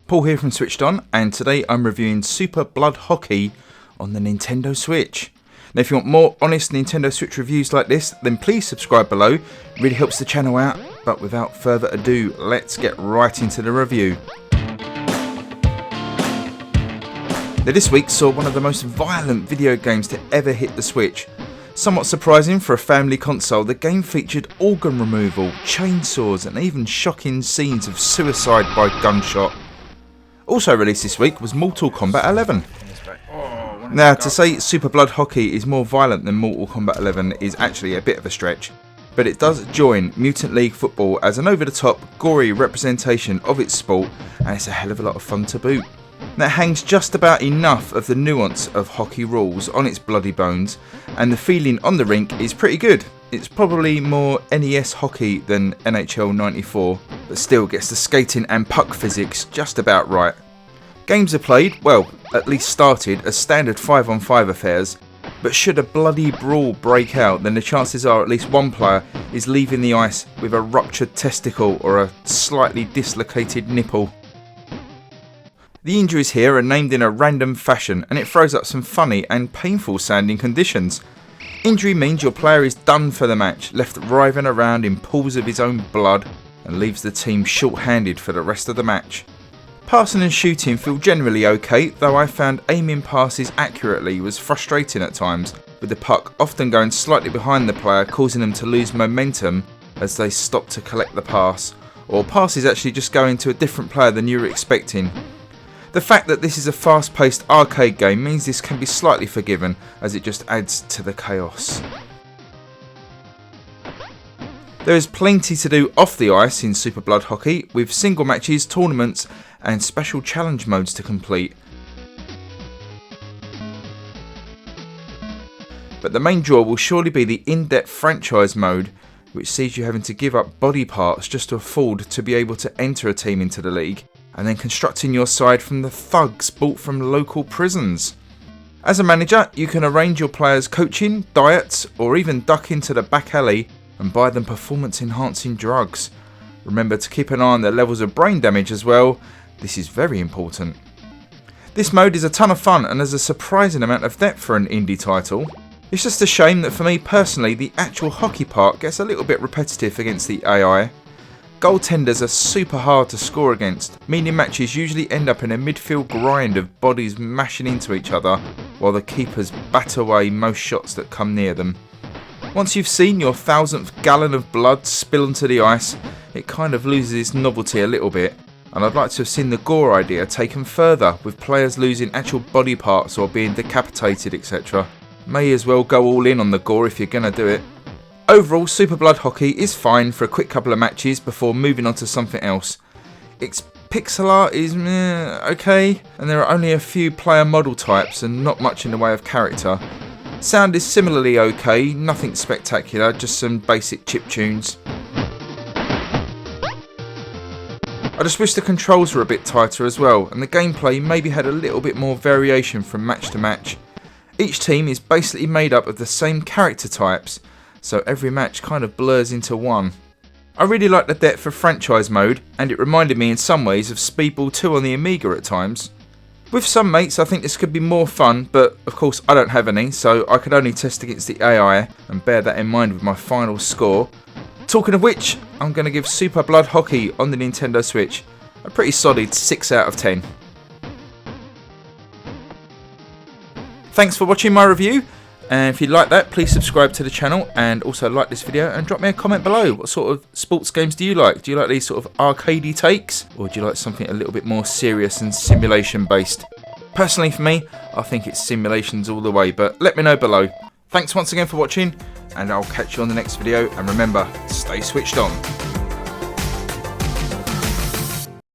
Paul here from Switched On, and today I'm reviewing Super Blood Hockey on the Nintendo Switch. Now if you want more honest Nintendo Switch reviews like this, then please subscribe below. It really helps the channel out, but without further ado, let's get right into the review. Now this week saw one of the most violent video games to ever hit the Switch. Somewhat surprising for a family console, the game featured organ removal, chainsaws and even shocking scenes of suicide by gunshot. Also released this week was Mortal Kombat 11. Now to say Super Blood Hockey is more violent than Mortal Kombat 11 is actually a bit of a stretch, but it does join Mutant League Football as an over-the-top, gory representation of its sport, and it's a hell of a lot of fun to boot. That hangs just about enough of the nuance of hockey rules on its bloody bones, and the feeling on the rink is pretty good. It's probably more NES hockey than NHL 94, but still gets the skating and puck physics just about right. Games are played, well, at least started, as standard 5-on-5 affairs, but should a bloody brawl break out, then the chances are at least one player is leaving the ice with a ruptured testicle or a slightly dislocated nipple. The injuries here are named in a random fashion, and it throws up some funny and painful sounding conditions. Injury means your player is done for the match, left writhing around in pools of his own blood, and leaves the team short-handed for the rest of the match. Passing and shooting feel generally okay, though I found aiming passes accurately was frustrating at times, with the puck often going slightly behind the player, causing them to lose momentum as they stop to collect the pass, or passes actually just going to a different player than you were expecting. The fact that this is a fast-paced arcade game means this can be slightly forgiven, as it just adds to the chaos. There is plenty to do off the ice in Super Blood Hockey, with single matches, tournaments and special challenge modes to complete. But the main draw will surely be the in-depth franchise mode, which sees you having to give up body parts just to afford to be able to enter a team into the league, and then constructing your side from the thugs bought from local prisons. As a manager, you can arrange your players' coaching, diets, or even duck into the back alley and buy them performance-enhancing drugs. Remember to keep an eye on their levels of brain damage as well. This is very important. This mode is a ton of fun and has a surprising amount of depth for an indie title. It's just a shame that for me personally, the actual hockey part gets a little bit repetitive against the AI. Goaltenders are super hard to score against, meaning matches usually end up in a midfield grind of bodies mashing into each other while the keepers bat away most shots that come near them. Once you've seen your 1000th gallon of blood spill onto the ice, it kind of loses its novelty a little bit, and I'd like to have seen the gore idea taken further, with players losing actual body parts or being decapitated, etc. May as well go all in on the gore if you're gonna do it. Overall, Super Blood Hockey is fine for a quick couple of matches before moving on to something else. Its pixel art is okay, and there are only a few player model types and not much in the way of character. Sound is similarly okay, nothing spectacular, just some basic chiptunes. I just wish the controls were a bit tighter as well, and the gameplay maybe had a little bit more variation from match to match. Each team is basically made up of the same character types, so every match kind of blurs into one. I really like the depth of franchise mode, and it reminded me in some ways of Speedball 2 on the Amiga at times. With some mates I think this could be more fun, but of course I don't have any, so I could only test against the AI and bear that in mind with my final score. Talking of which, I'm going to give Super Blood Hockey on the Nintendo Switch a pretty solid 6 out of 10. Thanks for watching my review, and if you like that, please subscribe to the channel and also like this video and drop me a comment below. What sort of sports games do you like? Do you like these sort of arcadey takes, or do you like something a little bit more serious and simulation based? Personally for me, I think it's simulations all the way, but let me know below. Thanks once again for watching, and I'll catch you on the next video, and remember, stay switched on.